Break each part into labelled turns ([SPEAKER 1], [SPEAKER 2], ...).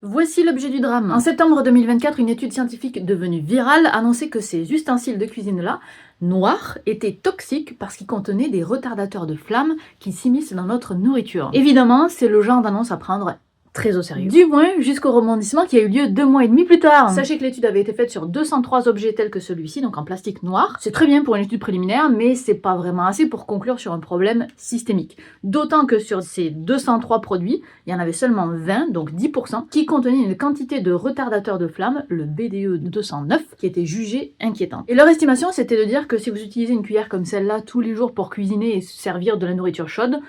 [SPEAKER 1] Voici l'objet du drame. En septembre 2024, une étude scientifique devenue virale annonçait que ces ustensiles de cuisine-là, noirs, étaient toxiques parce qu'ils contenaient des retardateurs de flamme qui s'immiscent dans notre nourriture. Évidemment, c'est le genre d'annonce à prendre très au sérieux. Du moins, jusqu'au rebondissement qui a eu lieu 2 mois et demi plus tard. Sachez que l'étude avait été faite sur 203 objets tels que celui-ci, donc en plastique noir. C'est très bien pour une étude préliminaire, mais c'est pas vraiment assez pour conclure sur un problème systémique. D'autant que sur ces 203 produits, il y en avait seulement 20, donc 10%, qui contenaient une quantité de retardateur de flamme, le BDE 209, qui était jugée inquiétante. Et leur estimation, c'était de dire que si vous utilisez une cuillère comme celle-là tous les jours pour cuisiner et servir de la nourriture chaude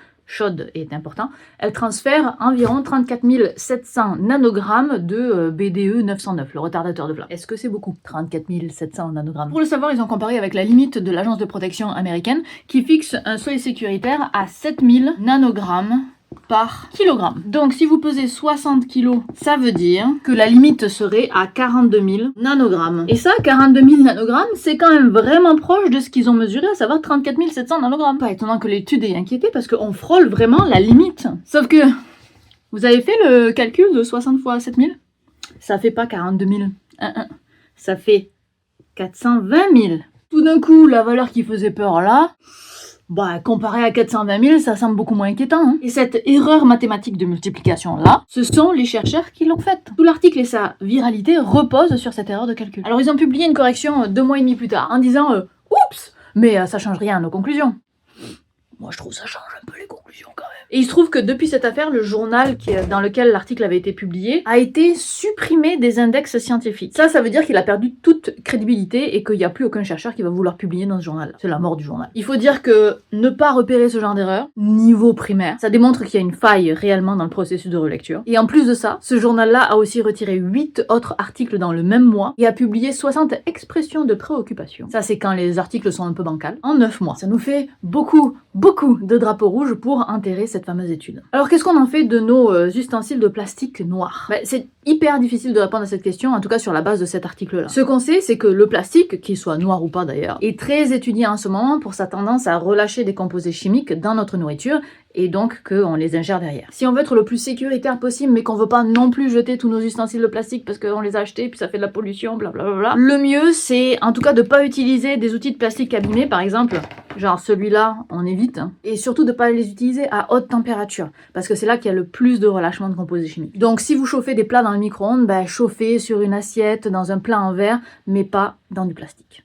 [SPEAKER 1] est important, elle transfère environ 34 700 nanogrammes de BDE 909, le retardateur de flamme. Est-ce que c'est beaucoup? 34 700 nanogrammes. Pour le savoir, ils ont comparé avec la limite de l'agence de protection américaine qui fixe un seuil sécuritaire à 7000 nanogrammes par kilogramme. Donc si vous pesez 60 kg, ça veut dire que la limite serait à 42 000 nanogrammes. Et ça, 42 000 nanogrammes, c'est quand même vraiment proche de ce qu'ils ont mesuré, à savoir 34 700 nanogrammes. Pas étonnant que l'étude ait inquiété parce qu'on frôle vraiment la limite. Sauf que, vous avez fait le calcul de 60 fois 7000? Ça fait pas 42 000. Ça fait 420 000. Tout d'un coup, la valeur qui faisait peur là, comparé à 420 000, ça semble beaucoup moins inquiétant. Hein. Et cette erreur mathématique de multiplication-là, ce sont les chercheurs qui l'ont faite. Tout l'article et sa viralité reposent sur cette erreur de calcul. Alors ils ont publié une correction 2 mois et demi plus tard, en disant « Oups !» Mais ça change rien à nos conclusions. Moi je trouve ça change un peu les conclusions quand même. Et il se trouve que depuis cette affaire, le journal dans lequel l'article avait été publié a été supprimé des index scientifiques. Ça veut dire qu'il a perdu toute crédibilité et qu'il n'y a plus aucun chercheur qui va vouloir publier dans ce journal. C'est la mort du journal. Il faut dire que ne pas repérer ce genre d'erreur, niveau primaire, ça démontre qu'il y a une faille réellement dans le processus de relecture. Et en plus de ça, ce journal-là a aussi retiré 8 autres articles dans le même mois et a publié 60 expressions de préoccupation. Ça, c'est quand les articles sont un peu bancals. En 9 mois. Ça nous fait beaucoup de drapeaux rouges pour enterrer cette fameuse étude. Alors qu'est-ce qu'on en fait de nos ustensiles de plastique noirs? C'est hyper difficile de répondre à cette question, en tout cas sur la base de cet article-là. Ce qu'on sait, c'est que le plastique, qu'il soit noir ou pas d'ailleurs, est très étudié en ce moment pour sa tendance à relâcher des composés chimiques dans notre nourriture et donc qu'on les ingère derrière. Si on veut être le plus sécuritaire possible, mais qu'on veut pas non plus jeter tous nos ustensiles de plastique parce qu'on les a achetés puis ça fait de la pollution, blablabla, le mieux c'est en tout cas de pas utiliser des outils de plastique abîmés, par exemple, genre celui-là, on évite, hein. Et surtout de pas les utiliser à haute température, parce que c'est là qu'il y a le plus de relâchement de composés chimiques. Donc si vous chauffez des plats dans le micro-ondes, chauffez sur une assiette, dans un plat en verre, mais pas dans du plastique.